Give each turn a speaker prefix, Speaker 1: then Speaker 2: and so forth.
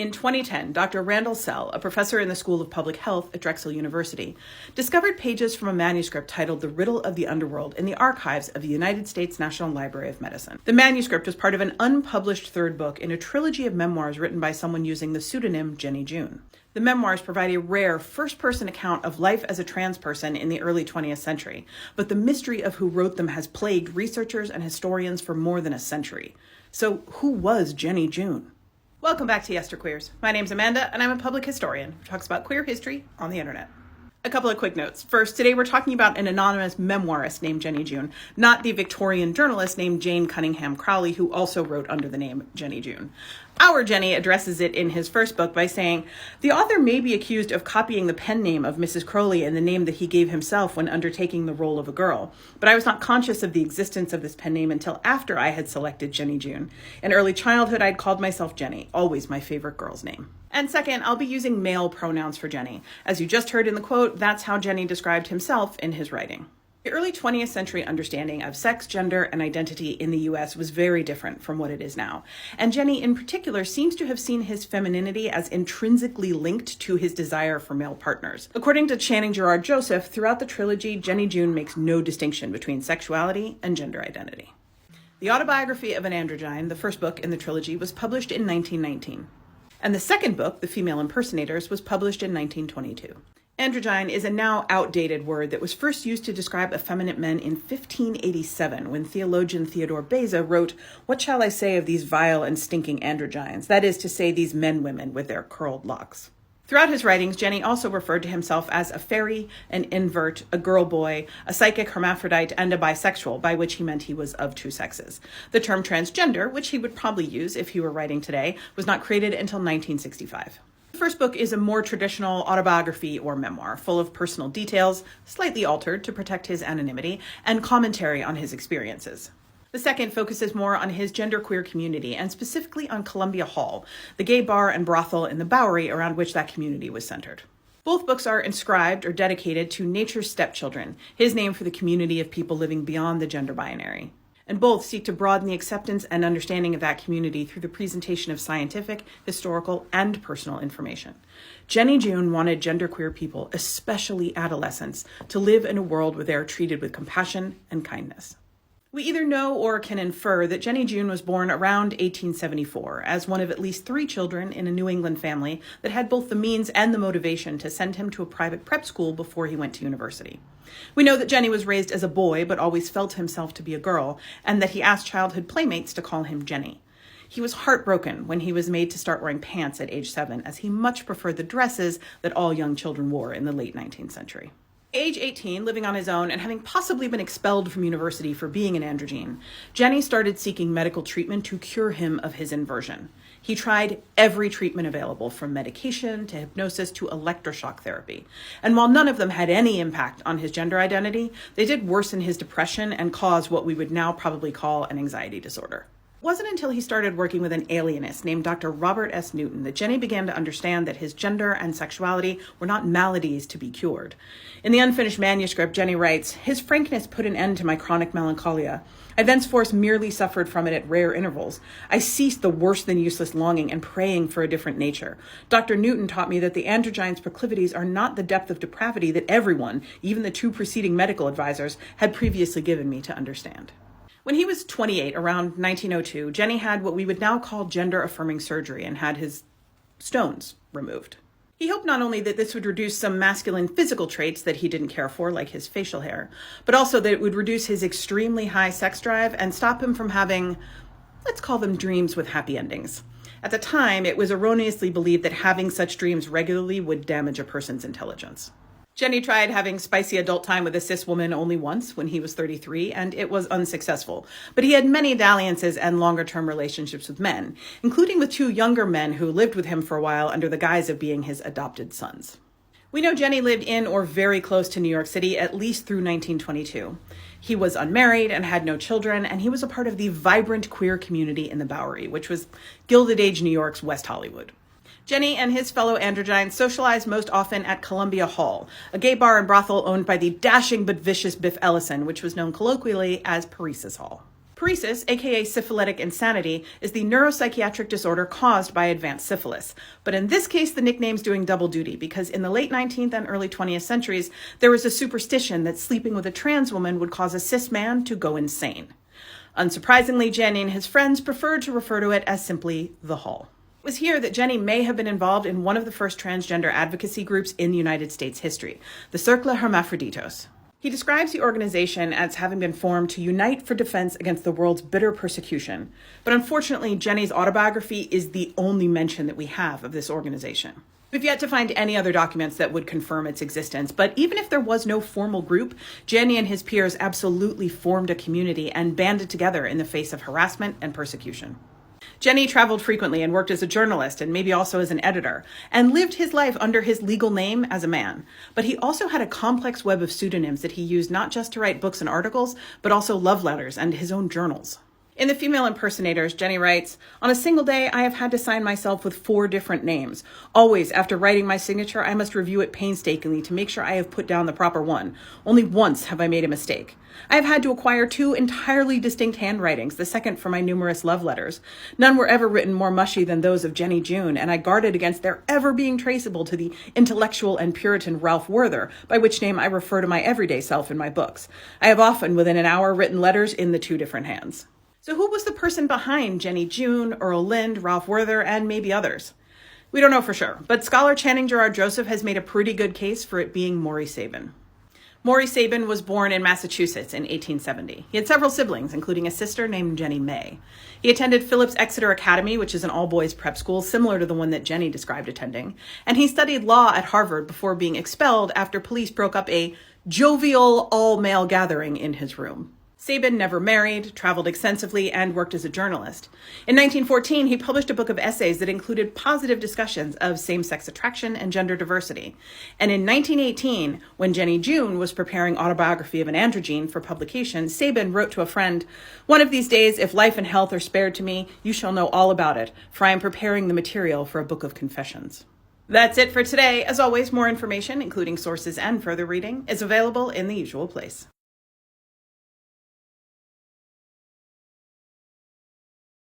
Speaker 1: In 2010, Dr. Randall Sell, a professor in the School of Public Health at Drexel University, discovered pages from a manuscript titled The Riddle of the Underworld in the archives of the United States National Library of Medicine. The manuscript was part of an unpublished third book in a trilogy of memoirs written by someone using the pseudonym Jennie June. The memoirs provide a rare first-person account of life as a trans person in the early 20th century, but the mystery of who wrote them has plagued researchers and historians for more than a century. So who was Jennie June? Welcome back to Yesterqueers. My name's Amanda, and I'm a public historian who talks about queer history on the internet. A couple of quick notes. First, today we're talking about an anonymous memoirist named Jennie June, not the Victorian journalist named Jane Cunningham Crowley, who also wrote under the name Jennie June. Our Jennie addresses it in his first book by saying, "The author may be accused of copying the pen name of Mrs. Crowley and the name that he gave himself when undertaking the role of a girl, but I was not conscious of the existence of this pen name until after I had selected Jennie June. In early childhood, I'd called myself Jennie, always my favorite girl's name." And second, I'll be using male pronouns for Jennie. As you just heard in the quote, that's how Jennie described himself in his writing. The early 20th century understanding of sex, gender, and identity in the U.S. was very different from what it is now. And Jennie, in particular, seems to have seen his femininity as intrinsically linked to his desire for male partners. According to Channing Gerard Joseph, throughout the trilogy, Jennie June makes no distinction between sexuality and gender identity. The Autobiography of an Androgyne, the first book in the trilogy, was published in 1919. And the second book, The Female Impersonators, was published in 1922. Androgyne is a now outdated word that was first used to describe effeminate men in 1587 when theologian Theodore Beza wrote, "What shall I say of these vile and stinking androgynes? That is to say, these men-women with their curled locks." Throughout his writings, Jennie also referred to himself as a fairy, an invert, a girl boy, a psychic hermaphrodite, and a bisexual, by which he meant he was of two sexes. The term transgender, which he would probably use if he were writing today, was not created until 1965. The first book is a more traditional autobiography or memoir, full of personal details, slightly altered to protect his anonymity, and commentary on his experiences. The second focuses more on his genderqueer community, and specifically on Columbia Hall, the gay bar and brothel in the Bowery around which that community was centered. Both books are inscribed or dedicated to Nature's Stepchildren, his name for the community of people living beyond the gender binary. And both seek to broaden the acceptance and understanding of that community through the presentation of scientific, historical, and personal information. Jennie June wanted genderqueer people, especially adolescents, to live in a world where they are treated with compassion and kindness. We either know or can infer that Jennie June was born around 1874 as one of at least 3 children in a New England family that had both the means and the motivation to send him to a private prep school before he went to university. We know that Jennie was raised as a boy but always felt himself to be a girl, and that he asked childhood playmates to call him Jennie. He was heartbroken when he was made to start wearing pants at age 7, as he much preferred the dresses that all young children wore in the late 19th century. Age 18, living on his own and having possibly been expelled from university for being an androgyne, Jennie started seeking medical treatment to cure him of his inversion. He tried every treatment available, from medication to hypnosis to electroshock therapy. And while none of them had any impact on his gender identity, they did worsen his depression and cause what we would now probably call an anxiety disorder. It wasn't until he started working with an alienist named Dr. Robert S. Newton that Jennie began to understand that his gender and sexuality were not maladies to be cured. In the unfinished manuscript, Jennie writes, "His frankness put an end to my chronic melancholia. I thenceforth merely suffered from it at rare intervals. I ceased the worse than useless longing and praying for a different nature. Dr. Newton taught me that the androgyne's proclivities are not the depth of depravity that everyone, even the 2 preceding medical advisors, had previously given me to understand." When he was 28, around 1902, Jennie had what we would now call gender-affirming surgery and had his stones removed. He hoped not only that this would reduce some masculine physical traits that he didn't care for, like his facial hair, but also that it would reduce his extremely high sex drive and stop him from having, let's call them, dreams with happy endings. At the time, it was erroneously believed that having such dreams regularly would damage a person's intelligence. Jennie tried having spicy adult time with a cis woman only once when he was 33, and it was unsuccessful. But he had many dalliances and longer-term relationships with men, including with 2 younger men who lived with him for a while under the guise of being his adopted sons. We know Jennie lived in or very close to New York City at least through 1922. He was unmarried and had no children, and he was a part of the vibrant queer community in the Bowery, which was Gilded Age New York's West Hollywood. Jennie and his fellow androgynes socialized most often at Columbia Hall, a gay bar and brothel owned by the dashing but vicious Biff Ellison, which was known colloquially as Paris's Hall. Paresis, aka syphilitic insanity, is the neuropsychiatric disorder caused by advanced syphilis. But in this case, the nickname's doing double duty because in the late 19th and early 20th centuries, there was a superstition that sleeping with a trans woman would cause a cis man to go insane. Unsurprisingly, Jennie and his friends preferred to refer to it as simply the Hall. It was here that Jennie may have been involved in one of the first transgender advocacy groups in United States history, the Cercle Hermaphroditos. He describes the organization as having been formed to unite for defense against the world's bitter persecution. But unfortunately, Jennie's autobiography is the only mention that we have of this organization. We've yet to find any other documents that would confirm its existence, but even if there was no formal group, Jennie and his peers absolutely formed a community and banded together in the face of harassment and persecution. Jennie traveled frequently and worked as a journalist and maybe also as an editor, and lived his life under his legal name as a man. But he also had a complex web of pseudonyms that he used not just to write books and articles, but also love letters and his own journals. In The Female Impersonators, Jennie writes, "On a single day, I have had to sign myself with 4 different names. Always, after writing my signature, I must review it painstakingly to make sure I have put down the proper one. Only once have I made a mistake. I have had to acquire 2 entirely distinct handwritings, the second for my numerous love letters. None were ever written more mushy than those of Jennie June, and I guarded against their ever being traceable to the intellectual and Puritan Ralph Werther, by which name I refer to my everyday self in my books. I have often, within an hour, written letters in the 2 different hands." So who was the person behind Jennie June, Earl Lind, Ralph Werther, and maybe others? We don't know for sure, but scholar Channing Gerard Joseph has made a pretty good case for it being Maury Sabin. Maury Sabin was born in Massachusetts in 1870. He had several siblings, including a sister named Jennie May. He attended Phillips Exeter Academy, which is an all-boys prep school similar to the one that Jennie described attending, and he studied law at Harvard before being expelled after police broke up a jovial all-male gathering in his room. Sabin never married, traveled extensively, and worked as a journalist. In 1914, he published a book of essays that included positive discussions of same-sex attraction and gender diversity. And in 1918, when Jennie June was preparing Autobiography of an Androgyne for publication, Sabin wrote to a friend, "One of these days, if life and health are spared to me, you shall know all about it, for I am preparing the material for a book of confessions." That's it for today. As always, more information, including sources and further reading, is available in the usual place.